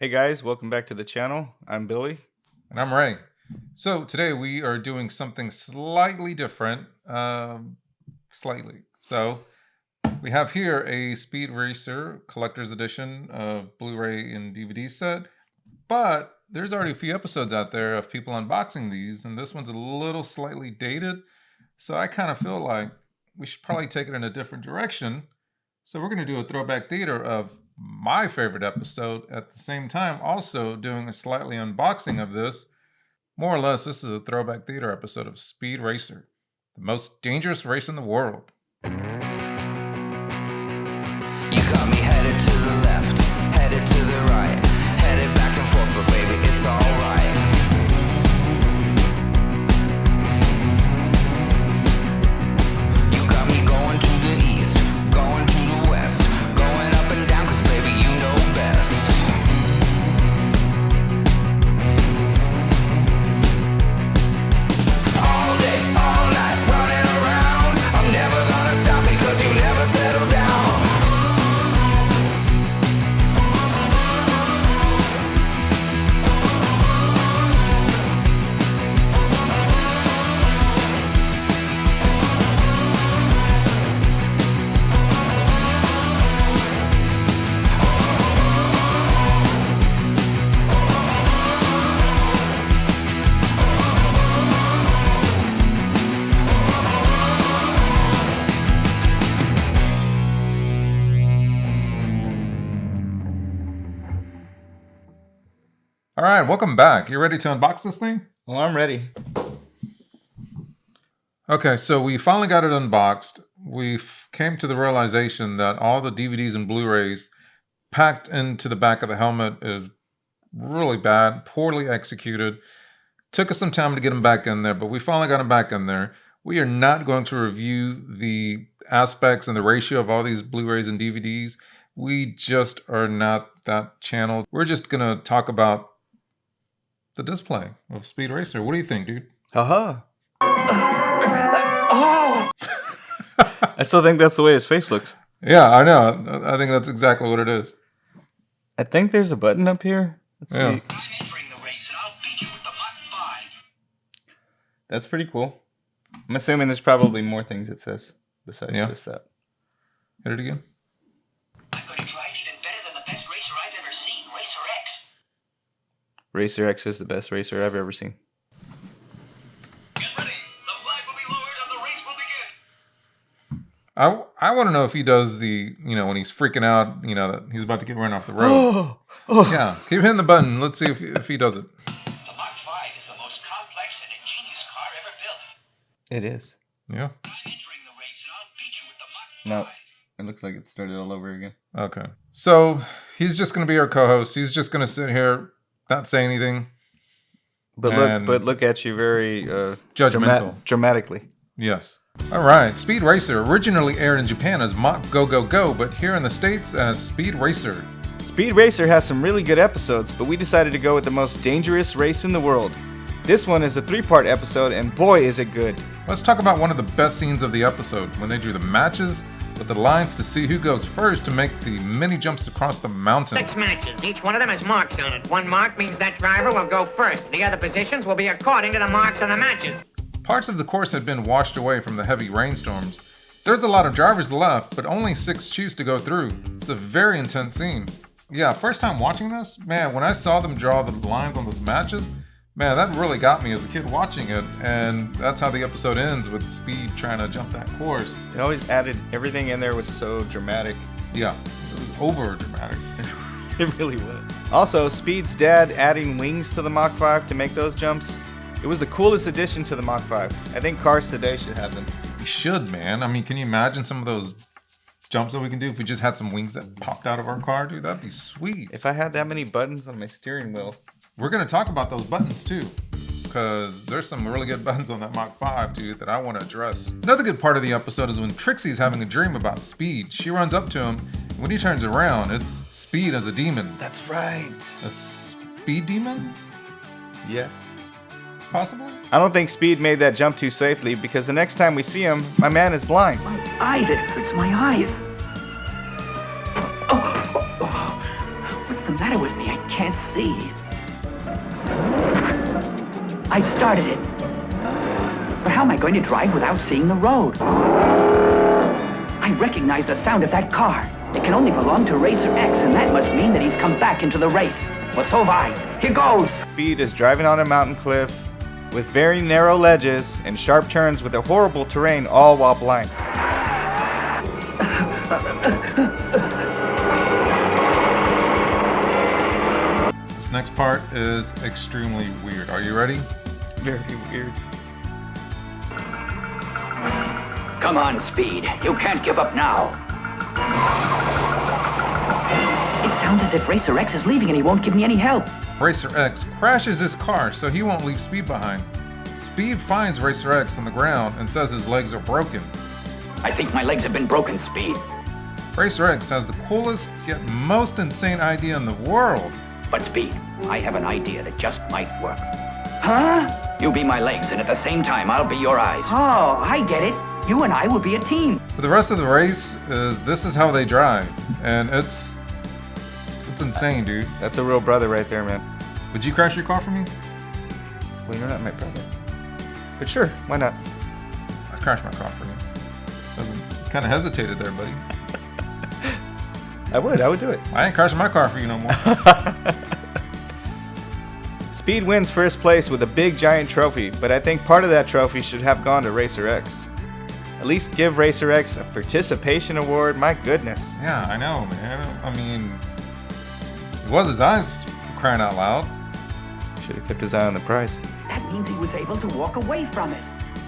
Hey guys, welcome back to the channel. I'm Billy. And I'm Ray. So today we are doing something slightly different. So we have here a Speed Racer Collector's Edition Blu-ray and DVD set. But there's already a few episodes out there of people unboxing these. And this one's a little slightly dated. So I kind of feel like we should probably take it in a different direction. So we're going to do a Throwback Theater of my favorite episode, at the same time also doing a slightly unboxing of this. More or less, this is a Throwback Theater episode of Speed Racer, the most dangerous race in the world. You got me headed to the left, headed to the right, headed back and forth, but baby, it's alright. You got me going to the east, going to the west, going up and down, cause baby, you know best. All day, all night, running around, I'm never gonna stop because you never settle down. All right, welcome back. You ready to unbox this thing? Well, I'm ready. Okay, so we finally got it unboxed. We came to the realization that all the DVDs and Blu-rays packed into the back of the helmet is really bad, poorly executed. Took us some time to get them back in there, but we finally got them back in there. We are not going to review the aspects and the ratio of all these Blu-rays and DVDs. We just are not that channel. We're just going to talk about the display of Speed Racer. What do you think, dude? Haha. I still think that's the way his face looks. Yeah, I know. I think that's exactly what it is. I think there's a button up here. Let's see. I'm entering the race and I'll beat you with the Mach 5. That's pretty cool. I'm assuming there's probably more things it says besides just that. Hit it again. I'm going to try it even better than the best racer I've ever seen, Racer X. Racer X is the best racer I've ever seen. Get ready. The flag will be lowered and the race will begin. I want to know if he does the, when he's freaking out, that he's about to get run off the road. Yeah, keep hitting the button. Let's see if he does it. The Mach 5 is the most complex and ingenious car ever built. It is. Yeah. I'm entering the race and I'll beat you with the Mach 5. No. It looks like it started all over again. Okay. So he's just going to be our co-host. He's just going to sit here, not say anything. But look at you very judgmental. Dramatically. Yes. All right. Speed Racer originally aired in Japan as Mach Go Go Go, but here in the States as Speed Racer. Speed Racer has some really good episodes, but we decided to go with the most dangerous race in the world. This one is a 3-part episode, and boy is it good. Let's talk about one of the best scenes of the episode, when they drew the matches with the lines to see who goes first to make the mini jumps across the mountain. 6 matches. Each one of them has marks on it. 1 mark means that driver will go first. The other positions will be according to the marks on the matches. Parts of the course had been washed away from the heavy rainstorms. There's a lot of drivers left, but only 6 choose to go through. It's a very intense scene. Yeah, first time watching this, man, when I saw them draw the lines on those matches, man, that really got me as a kid watching it. And that's how the episode ends, with Speed trying to jump that course. It always added, everything in there was so dramatic. Yeah, it was over dramatic. It really was. Also, Speed's dad adding wings to the Mach 5 to make those jumps. It was the coolest addition to the Mach 5. I think cars today should have them. We should, man. I mean, can you imagine some of those jumps that we can do if we just had some wings that popped out of our car, dude? That'd be sweet. If I had that many buttons on my steering wheel. We're going to talk about those buttons too, because there's some really good buttons on that Mach 5, dude, that I want to address. Another good part of the episode is when Trixie's having a dream about Speed. She runs up to him, and when he turns around, it's Speed as a demon. That's right. A speed demon? Yes. Possibly? I don't think Speed made that jump too safely, because the next time we see him, my man is blind. My eyes, it hurts my eyes. What's the matter with me? I can't see. I started it. But how am I going to drive without seeing the road? I recognize the sound of that car. It can only belong to Racer X, and that must mean that he's come back into the race. Well, so have I. Here goes! Speed is driving on a mountain cliff with very narrow ledges and sharp turns with a horrible terrain, all while blind. This next part is extremely weird. Are you ready? Very weird. Come on, Speed. You can't give up now. It sounds as if Racer X is leaving and he won't give me any help. Racer X crashes his car so he won't leave Speed behind. Speed finds Racer X on the ground and says his legs are broken. I think my legs have been broken, Speed. Racer X has the coolest yet most insane idea in the world. But Speed, I have an idea that just might work. Huh? You be my legs, and at the same time, I'll be your eyes. Oh, I get it. You and I will be a team. But the rest of the race this is how they drive, and it's insane, dude. That's a real brother right there, man. Would you crash your car for me? Well, you're not my brother. But sure, why not? I'd crash my car for you. Kind of hesitated there, buddy. I would do it. I ain't crashing my car for you no more. Speed wins first place with a big giant trophy, but I think part of that trophy should have gone to Racer X. At least give Racer X a participation award, my goodness. Yeah, I know, man. I mean, it was his eyes crying out loud. Should have kept his eye on the prize. That means he was able to walk away from it.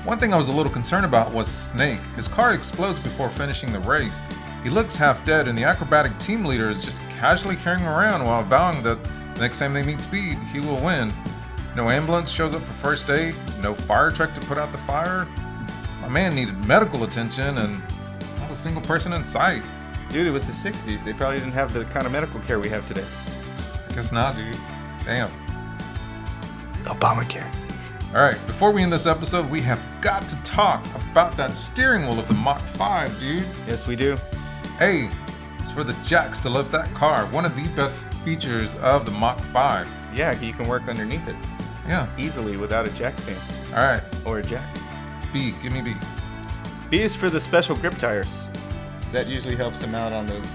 One thing I was a little concerned about was Snake. His car explodes before finishing the race. He looks half dead, and the acrobatic team leader is just casually carrying him around while vowing that next time they meet Speed, he will win. No ambulance shows up for first aid, no fire truck to put out the fire. My man needed medical attention, and not a single person in sight. Dude, it was the 60s. They probably didn't have the kind of medical care we have today. I guess not, dude. Damn. Obamacare. Alright, before we end this episode, we have got to talk about that steering wheel of the Mach 5, dude. Yes, we do. A, it's for the jacks to lift that car. One of the best features of the Mach 5. Yeah, you can work underneath it Yeah. easily without a jack stand. Alright, Or a jack. B, give me B. B is for the special grip tires. That usually helps them out on those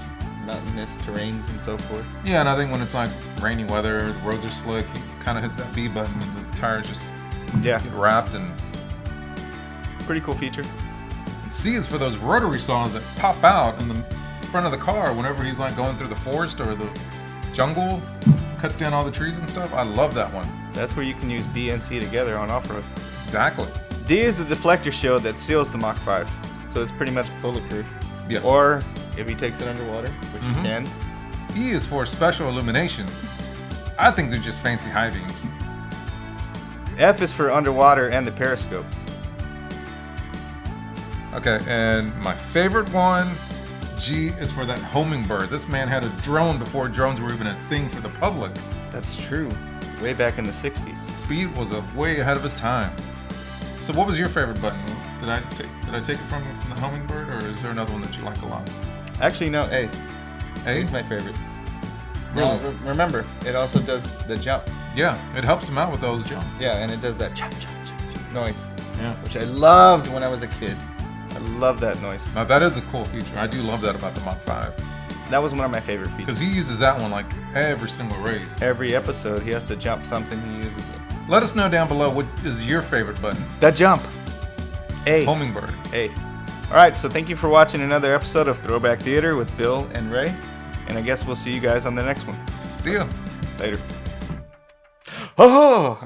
mountainous terrains and so forth. Yeah, and I think when it's like rainy weather, the roads are slick, he kind of hits that B button and the tires just Yeah, get wrapped. And pretty cool feature. C is for those rotary saws that pop out in the front of the car whenever he's like going through the forest or the jungle, cuts down all the trees and stuff. I love that one. That's where you can use B and C together on off-road. Exactly. D is the deflector shield that seals the Mach 5, so it's pretty much bulletproof. Yeah. Or if he takes it underwater, which he can. E is for special illumination. I think they're just fancy high beams. F is for underwater and the periscope. Okay, and my favorite one, G, is for that homing bird. This man had a drone before drones were even a thing for the public. That's true. Way back in the 60s. Speed was way ahead of his time. So what was your favorite button? Did I take it from the hummingbird, or is there another one that you like a lot? Actually, no, A. A? A's my favorite. Really? Now, remember, it also does the jump. Yeah, it helps him out with those jumps. Yeah, and it does that chop, chop, chop, chop noise, Yeah. which I loved when I was a kid. I love that noise. Now that is a cool feature. I do love that about the Mach 5. That was one of my favorite Because features. he uses that one like every single race. Every episode, he has to jump something, he uses it. Let us know down below what is your favorite button. The jump. A. Hummingbird. A. All right, so thank you for watching another episode of Throwback Theater with Bill and Ray. And I guess we'll see you guys on the next one. See ya. Later. Oh!